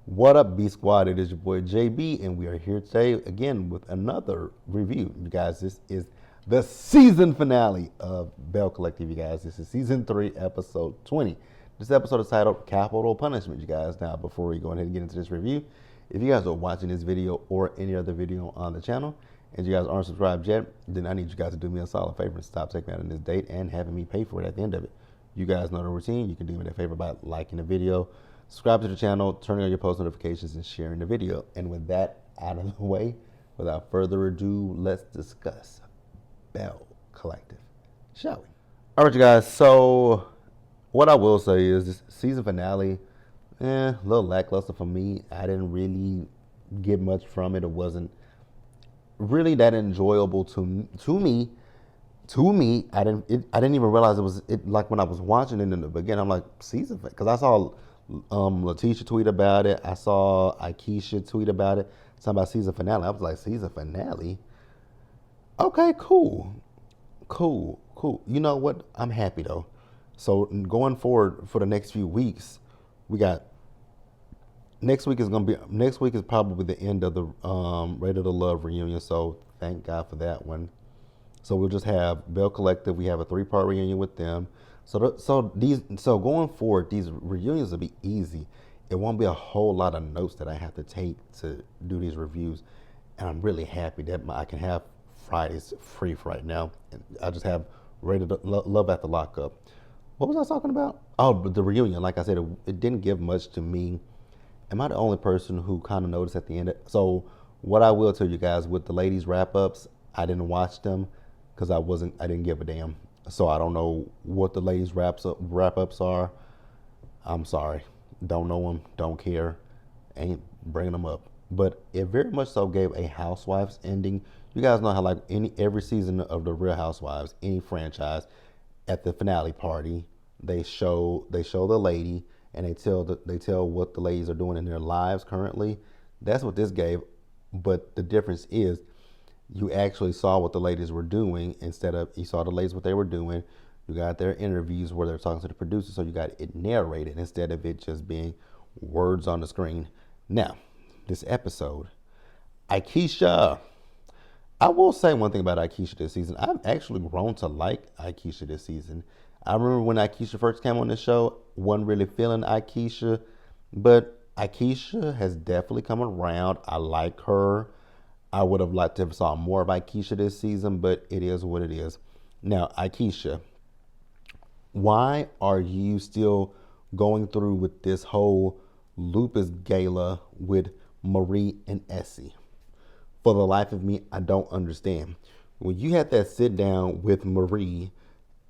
What up, B Squad? It is your boy JB, and we are here today again with another review. You guys, this is the season finale of Belle Collective. You guys, this is season 3, episode 20. This episode is titled Capital Punishment. You guys, now before we go ahead and get into this review, if you guys are watching this video or any other video on the channel, and you guys aren't subscribed yet, then I need you guys to do me a solid favor and stop taking me out on this date and having me pay for it at the end of it. You guys know the routine. You can do me that favor by liking the video, subscribe to the channel, turning on your post notifications, and sharing the video. And with that out of the way, without further ado, let's discuss Belle Collective, shall we? All right, you guys. So what I will say is this season finale, a little lackluster for me. I didn't really get much from it. It wasn't really that enjoyable to me. I didn't even realize it like when I was watching it in the beginning. I'm like, season, because I saw Letitia tweet about it. I saw Akeisha tweet about it. Something about season finale. I was like, season finale? Okay, cool. You know what? I'm happy though. So going forward for the next few weeks, we got next week is probably the end of the Rate of the Love reunion. So thank God for that one. So we'll just have Belle Collective. We have a 3-part reunion with them. So going forward, these reunions will be easy. It won't be a whole lot of notes that I have to take to do these reviews. And I'm really happy that I can have Fridays free for right now. And I just have Rated Love at the Lockup. What was I talking about? Oh, but the reunion. Like I said, it didn't give much to me. Am I the only person who kind of noticed at the end? So what I will tell you guys, with the ladies wrap-ups, I didn't watch them because I didn't give a damn. So I don't know what the ladies wrap-ups are. I'm sorry. Don't know them. Don't care. Ain't bringing them up. But it very much so gave a Housewives ending. You guys know how like every season of the Real Housewives, any franchise, at the finale party, they show the lady and they tell what the ladies are doing in their lives currently. That's what this gave. But the difference is, you actually saw what the ladies were doing instead of you saw the ladies what they were doing. You got their interviews where they're talking to the producer, so you got it narrated instead of it just being words on the screen. Now, this episode, Akeisha. I will say one thing about Akeisha this season. I've actually grown to like Akeisha this season. I remember when Akeisha first came on the show, wasn't really feeling Akeisha, but Akeisha has definitely come around. I like her. I would have liked to have saw more of Akeisha this season, but it is what it is. Now, Akeisha, why are you still going through with this whole lupus gala with Marie and Essie? For the life of me, I don't understand. When you had that sit down with Marie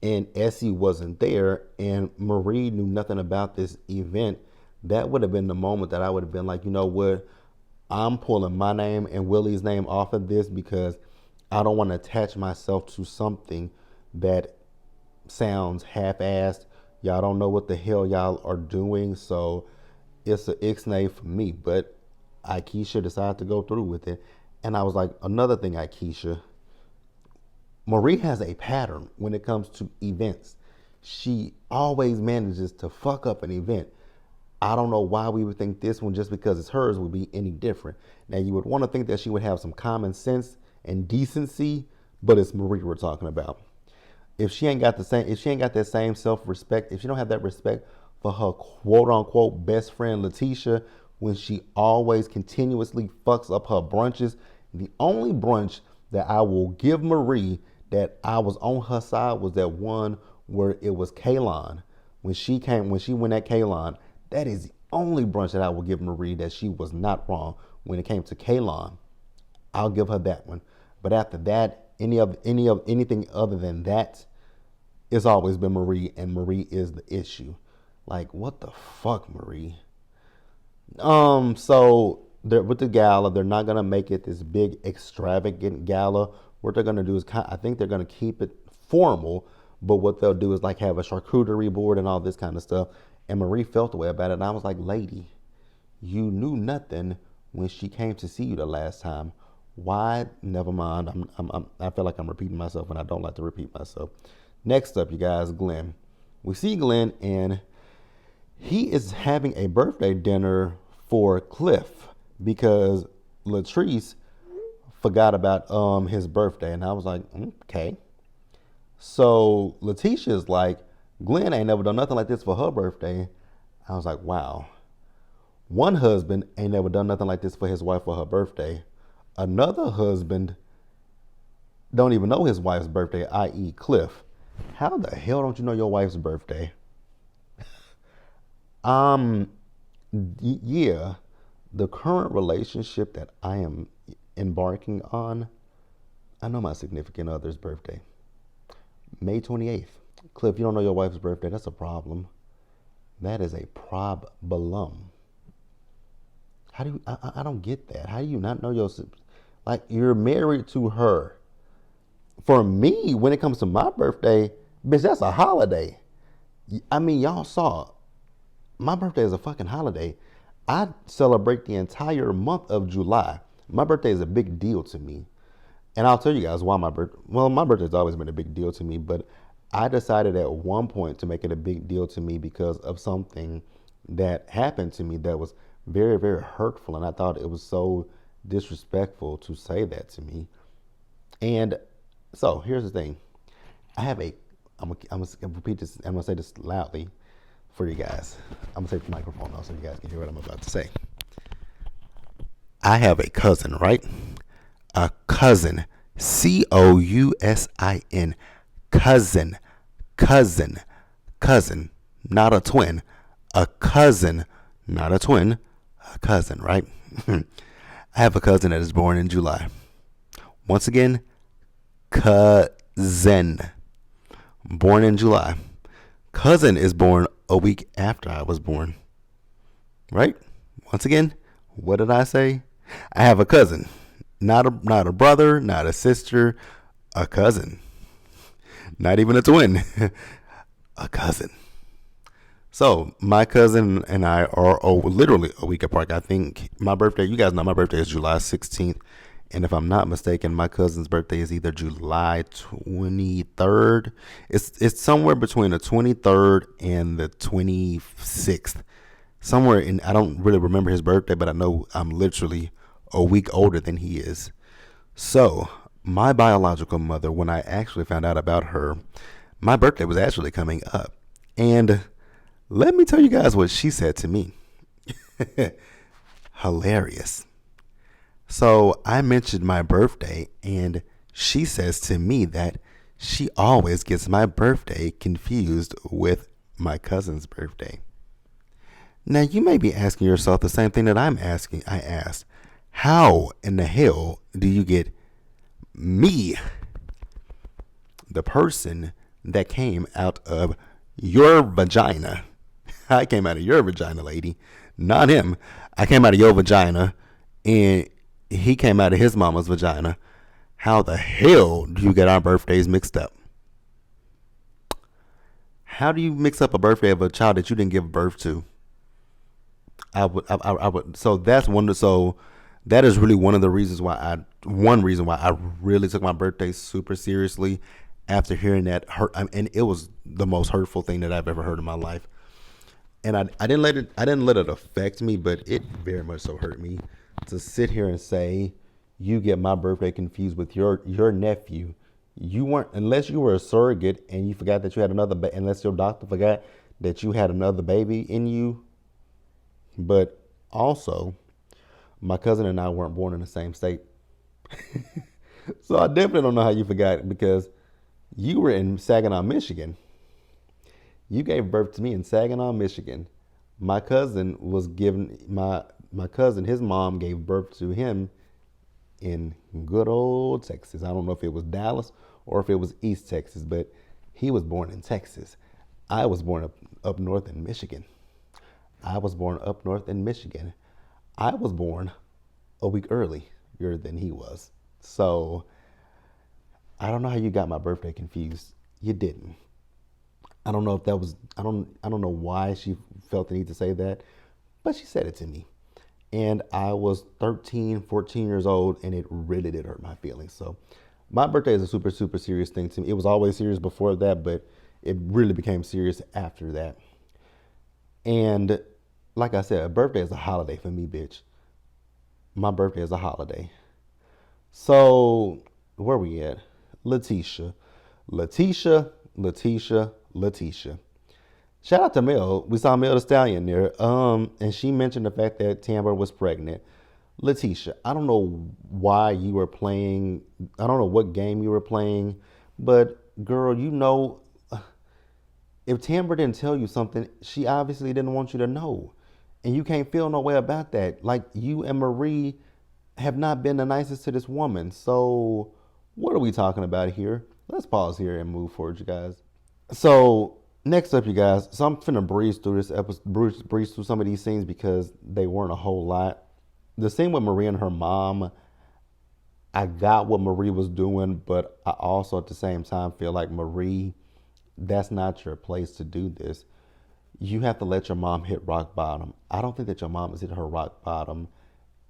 and Essie wasn't there and Marie knew nothing about this event, that would have been the moment that I would have been like, you know what? I'm pulling my name and Willie's name off of this because I don't want to attach myself to something that sounds half-assed. Y'all don't know what the hell y'all are doing, so it's a ixnay for me. But Akeisha decided to go through with it. And I was like, another thing, Akeisha, Marie has a pattern when it comes to events. She always manages to fuck up an event. I don't know why we would think this one, just because it's hers, would be any different. Now, you would want to think that she would have some common sense and decency, but it's Marie we're talking about. If she ain't got that same self-respect, if she don't have that respect for her quote-unquote best friend Letitia, when she always continuously fucks up her brunches, the only brunch that I will give Marie that I was on her side was that one where it was Kaylon. When she went at Kaylon, that is the only brunch that I will give Marie that she was not wrong. When it came to Kaylon, I'll give her that one. But after that, anything other than that, it's always been Marie, and Marie is the issue. Like, what the fuck, Marie? So with the gala, they're not gonna make it this big extravagant gala. What they're gonna do is, I think they're gonna keep it formal, but what they'll do is like have a charcuterie board and all this kind of stuff. And Marie felt the way about it, and I was like, lady, you knew nothing when she came to see you the last time. Why? Never mind. I feel like I'm repeating myself, and I don't like to repeat myself. Next up, you guys, Glenn. We see Glenn, and he is having a birthday dinner for Cliff because Latrice forgot about his birthday, and I was like, okay. So Letitia's like, Glenn ain't never done nothing like this for her birthday. I was like, wow. One husband ain't never done nothing like this for his wife for her birthday. Another husband don't even know his wife's birthday, i.e. Cliff. How the hell don't you know your wife's birthday? Yeah, the current relationship that I am embarking on, I know my significant other's birthday. May 28th. Cliff, you don't know your wife's birthday. That's a problem. That is a problem. How do you, I don't get that. How do you not know your, like, you're married to her. For me, when it comes to my birthday, bitch, that's a holiday. I mean, y'all saw, my birthday is a fucking holiday. I celebrate the entire month of July. My birthday is a big deal to me. And I'll tell you guys why my birthday, well, my birthday's always been a big deal to me, but I decided at one point to make it a big deal to me because of something that happened to me that was very, very hurtful. And I thought it was so disrespectful to say that to me. And so here's the thing. I have a, I'm gonna repeat this, I'm gonna say this loudly for you guys. I'm gonna take the microphone off so you guys can hear what I'm about to say. I have a cousin, right? A cousin, cousin, cousin, not a twin, a cousin, not a twin, a cousin, right? I have a cousin that is born in July. Once again, cousin, born in July. Cousin is born a week after I was born, right? Once again, what did I say? I have a cousin. Not a brother, not a sister, a cousin. Not even a twin, a cousin. So my cousin and I are literally a week apart. I think my birthday, you guys know my birthday is July 16th. And if I'm not mistaken, my cousin's birthday is either July 23rd. It's somewhere between the 23rd and the 26th. Somewhere in, I don't really remember his birthday, but I know I'm literally a week older than he is. So my biological mother, when I actually found out about her, my birthday was actually coming up. And let me tell you guys what she said to me. Hilarious. So I mentioned my birthday, and she says to me that she always gets my birthday confused with my cousin's birthday. Now, you may be asking yourself the same thing that I asked. How in the hell do you get me, the person that came out of your vagina? I came out of your vagina, lady, not him. I came out of your vagina, and he came out of his mama's vagina. How the hell do you get our birthdays mixed up? How do you mix up a birthday of a child that you didn't give birth to? I would. So that's one. So that is really one reason why I really took my birthday super seriously after hearing that and it was the most hurtful thing that I've ever heard in my life. And I didn't let it affect me, but it very much so hurt me to sit here and say you get my birthday confused with your nephew. You weren't, unless you were a surrogate and you forgot that you had unless your doctor forgot that you had another baby in you. But also, my cousin and I weren't born in the same state. So I definitely don't know how you forgot it, because you were in Saginaw, Michigan. You gave birth to me in Saginaw, Michigan. My cousin was given, my cousin, his mom gave birth to him in good old Texas. I don't know if it was Dallas or if it was East Texas, but he was born in Texas. I was born up north in Michigan. I was born a week earlier than he was. So I don't know how you got my birthday confused. You didn't. I don't know if that was, I don't know why she felt the need to say that, but she said it to me. And I was 13, 14 years old, and it really did hurt my feelings. So my birthday is a super, super serious thing to me. It was always serious before that, but it really became serious after that. And like I said, a birthday is a holiday for me, bitch. My birthday is a holiday. So where we at? Letitia. Letitia, Letitia, Letitia. Shout out to Mel. We saw Mel the Stallion there. And she mentioned the fact that Tamara was pregnant. Letitia, I don't know why you were playing. I don't know what game you were playing, but girl, if Tamara didn't tell you something, she obviously didn't want you to know. And you can't feel no way about that. Like you and Marie have not been the nicest to this woman. So what are we talking about here? Let's pause here and move forward, you guys. So next up, you guys. So I'm finna breeze through this episode, breeze through some of these scenes because they weren't a whole lot. The scene with Marie and her mom, I got what Marie was doing, but I also at the same time feel like Marie, that's not your place to do this. You have to let your mom hit rock bottom. I don't think that your mom has hit her rock bottom.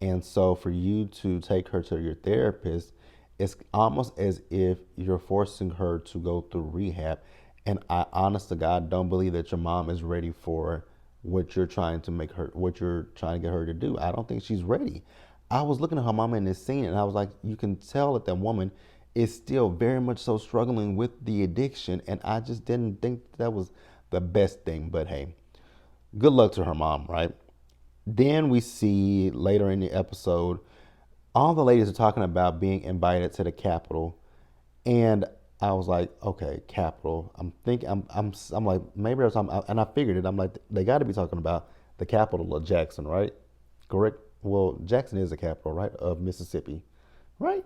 And so for you to take her to your therapist, it's almost as if you're forcing her to go through rehab. And I honest to God don't believe that your mom is ready for what you're trying to get her to do. I don't think she's ready. I was looking at her mama in this scene and I was like, you can tell that woman is still very much so struggling with the addiction. And I just didn't think that was the best thing. But hey, good luck to her mom, right? Then we see later in the episode, all the ladies are talking about being invited to the Capitol, and I was like, okay, Capitol. I'm thinking, I'm like, maybe there's something, and I figured it. I'm like, they got to be talking about the capital of Jackson, right? Correct. Well, Jackson is the capital, right, of Mississippi, right?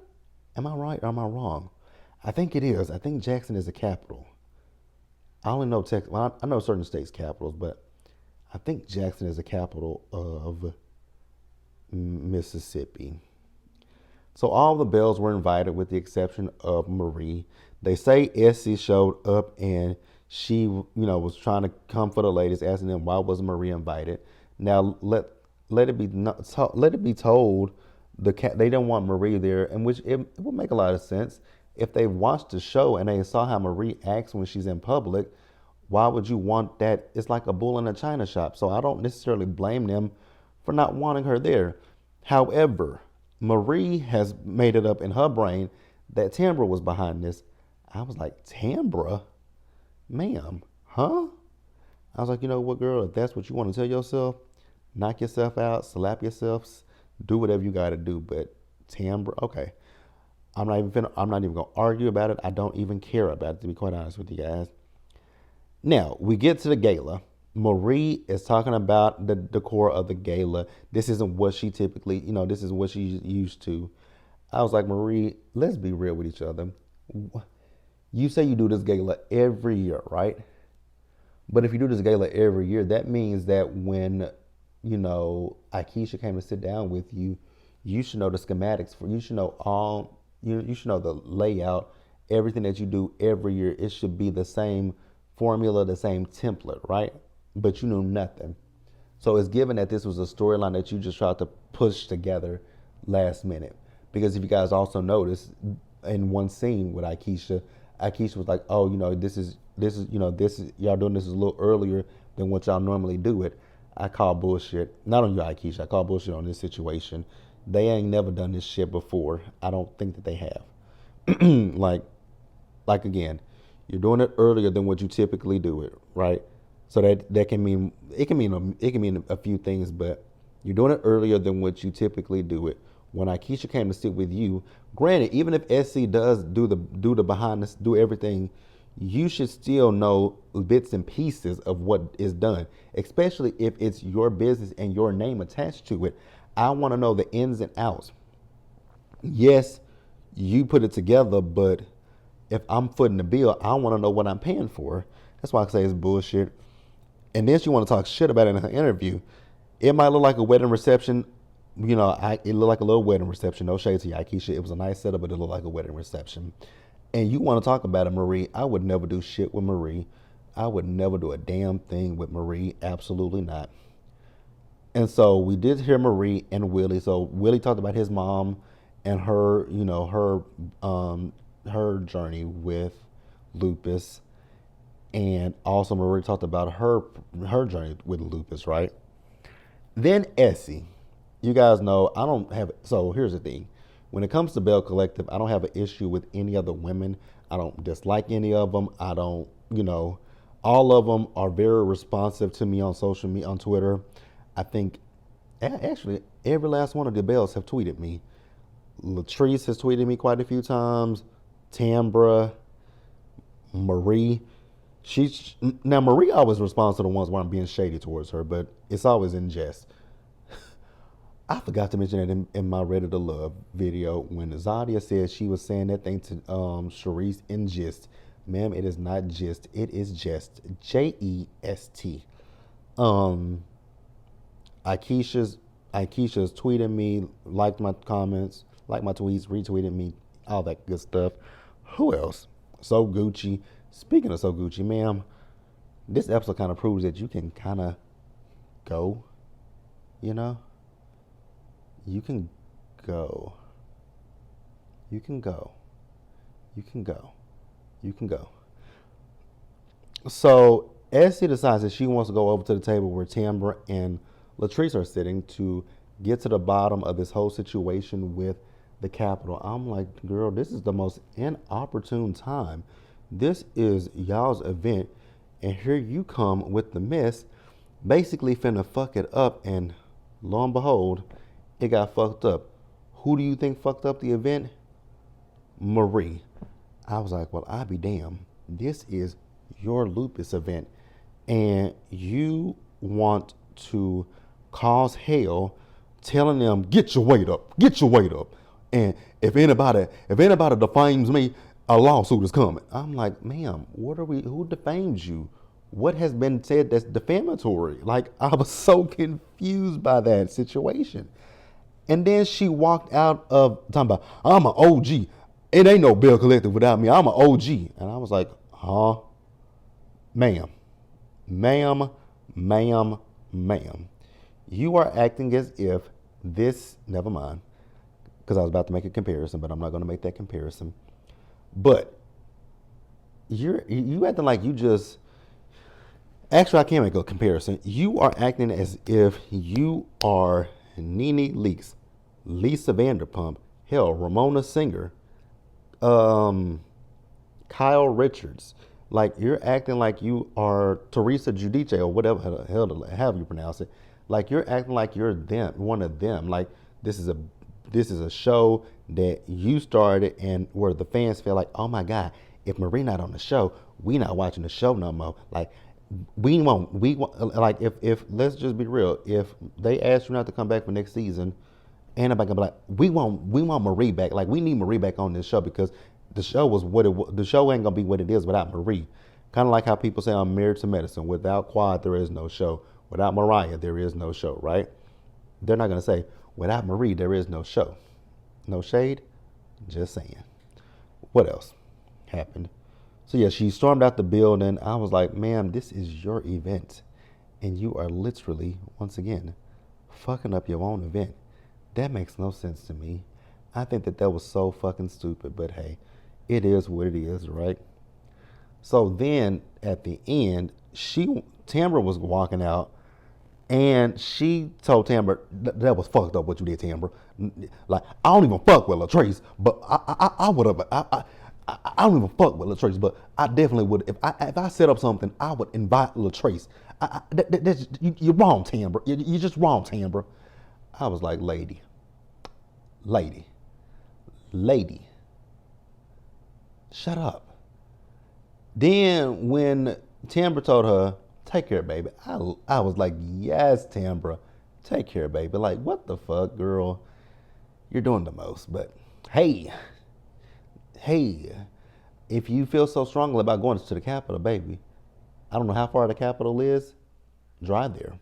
Am I right or am I wrong? I think it is. I think Jackson is the capital. I only know Texas. Well, I know certain states' capitals, but I think Jackson is the capital of Mississippi. So all the Bells were invited with the exception of Marie. They say Essie showed up and she, was trying to comfort the ladies, asking them why wasn't Marie invited. Now let it be let it be told they didn't want Marie there, and which it would make a lot of sense if they watched the show and they saw how Marie acts when she's in public. Why would you want that? It's like a bull in a china shop. So I don't necessarily blame them for not wanting her there. However, Marie has made it up in her brain that Tambra was behind this. I was like, Tambra? Ma'am, huh? I was like, you know what, girl, if that's what you want to tell yourself, knock yourself out, slap yourself, do whatever you got to do. But Tambra, okay. I'm not even gonna argue about it. I don't even care about it, to be quite honest with you guys. Now we get to the gala. Marie is talking about the decor of the gala. This isn't what she typically, this is what she's used to. I was like, Marie, let's be real with each other. You say you do this gala every year, right? But if you do this gala every year, that means that when, Akeisha came to sit down with you, you should know the schematics you should know you should know the layout, everything that you do every year. It should be the same formula, the same template, right? But you knew nothing. So it's given that this was a storyline that you just tried to push together last minute. Because if you guys also notice in one scene with Akeisha, Akeisha was like, "Oh, this is y'all doing this a little earlier than what y'all normally do it." I call bullshit. Not on you, Akeisha. I call bullshit on this situation. They ain't never done this shit before. I don't think that they have. like, again, you're doing it earlier than what you typically do it, right? So that can mean a few things, but you're doing it earlier than what you typically do it. When Akeisha came to sit with you, granted, even if SC does do the behind this, do everything, you should still know bits and pieces of what is done, especially if it's your business and your name attached to it. I want to know the ins and outs. Yes, you put it together, but if I'm footing the bill, I want to know what I'm paying for. That's why I say it's bullshit. And then she want to talk shit about it in her interview. It might look like a wedding reception. It looked like a little wedding reception. No shade to you, Akeisha. It was a nice setup, but it looked like a wedding reception. And you want to talk about it, Marie. I would never do shit with Marie. I would never do a damn thing with Marie. Absolutely not. And so we did hear Marie and Willie. So Willie talked about his mom and her, her journey with lupus. And also Marie talked about her journey with lupus, right? Then Essie. You guys know I don't have. So here's the thing. When it comes to Belle Collective, I don't have an issue with any other women. I don't dislike any of them. I don't, all of them are very responsive to me on social media, on Twitter. I think actually every last one of the Bells have tweeted me. Latrice has tweeted me quite a few times. Tambra, Marie. She's now Marie always responds to the ones where I'm being shady towards her, but it's always in jest. I forgot to mention that in my Ready to Love video when Zadia said she was saying that thing to Sharice in gist. Ma'am, it is not gist. It is jest. Jest. Um, Akeisha's tweeted me, liked my comments, liked my tweets, retweeted me, all that good stuff. Who else? So Gucci. Speaking of So Gucci, ma'am, this episode kind of proves that you can kind of go, you know? You can go. You can go. You can go. You can go. So Essie decides that she wants to go over to the table where Tambra and Latrice are sitting to get to the bottom of this whole situation with the Capitol. I'm like, girl, this is the most inopportune time. This is y'all's event, and here you come with the mess, basically finna fuck it up, and lo and behold, it got fucked up. Who do you think fucked up the event? Marie. I was like, well, I be damned. This is your lupus event, and you want to cause hell, telling them, get your weight up, get your weight up. And if anybody defames me, a lawsuit is coming. I'm like, ma'am, who defames you? What has been said that's defamatory? Like, I was so confused by that situation. And then she walked out of talking about, I'm an OG. It ain't no Belle Collective without me. I'm an OG. And I was like, huh? Ma'am. Ma'am, ma'am, ma'am. You are acting as if this, never mind, because I was about to make a comparison, but I'm not going to make that comparison. But you acting like you just, actually I can't make a comparison. You are acting as if you are Nene Leakes, Lisa Vanderpump, hell, Ramona Singer, Kyle Richards. Like, you're acting like you are Teresa Giudice or whatever the hell however you pronounce it. Like, you're acting like you're them, one of them. Like, this is a show that you started, and where the fans feel like, oh my God, if Marie not on the show, we not watching the show no more. Like, we want like, if let's just be real, if they ask you not to come back for next season, ain't nobody gonna be like, we want Marie back. Like, we need Marie back on this show, because the show was what it was. The show ain't gonna be what it is without Marie. Kind of like how people say on Married to Medicine, without Quad there is no show. Without Mariah there is no show, right? They're not gonna say without Marie there is no show. No shade, just saying. What else happened? So yeah, she stormed out the building. I was like, ma'am, this is your event, and you are literally, once again, fucking up your own event. That makes no sense to me. I think that was so fucking stupid, but hey, it is what it is, right? So then at the end, Tambra was walking out, and she told Tambra, that was fucked up what you did, Tambra. Like, I don't even fuck with Latrice, but I would have, I don't even fuck with Latrice, but I definitely would, if I set up something, I would invite Latrice. You're wrong, Tambra. You're just wrong, Tambra. I was like, lady, shut up. Then when Tambra told her, take care, baby, I was like, yes, Tambra, take care, baby. Like, what the fuck, girl? You're doing the most. But hey, if you feel so strongly about going to the Capitol, baby, I don't know how far the Capitol is, drive there.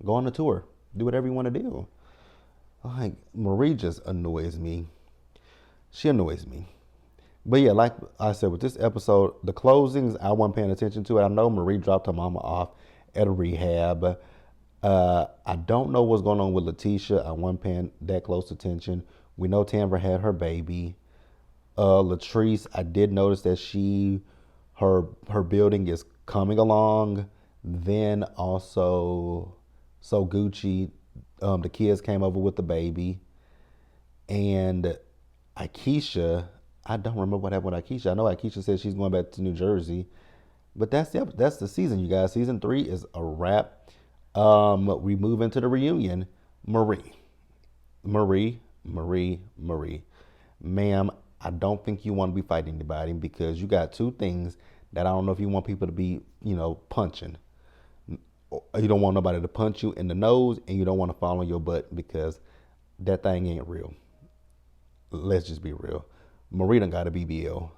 Go on a tour. Do whatever you want to do. Like, Marie just annoys me. She annoys me. But yeah, like I said, with this episode, the closings, I wasn't paying attention to it. I know Marie dropped her mama off at a rehab. I don't know what's going on with Letitia. I wasn't paying that close attention. We know Tambra had her baby. Latrice, I did notice that her building is coming along. Then also, So Gucci, The kids came over with the baby, and Akeisha. I don't remember what happened with Akeisha. I know Akeisha said she's going back to New Jersey, but that's the season, you guys. Season 3 is a wrap. We move into the reunion. Marie, Marie. Ma'am, I don't think you want to be fighting anybody because you got two things that I don't know if you want people to be, punching. You don't want nobody to punch you in the nose, and you don't want to fall on your butt because that thing ain't real. Let's just be real. Marie done got a BBL.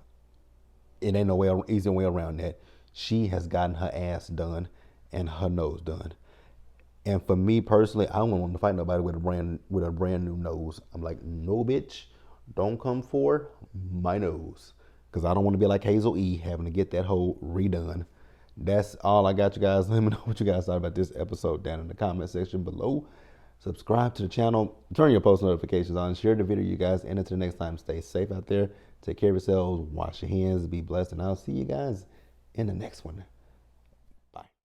It ain't no way easy way around that. She has gotten her ass done and her nose done. And for me personally, I don't want to fight nobody with a brand new nose. I'm like, no, bitch, don't come for my nose, because I don't want to be like Hazel E having to get that whole redone. That's all I got, you guys. Let me know what you guys thought about this episode down in the comment section below. Subscribe to the channel, turn your post notifications on, share the video, you guys. And until next time, stay safe out there. Take care of yourselves, wash your hands, be blessed, and I'll see you guys in the next one.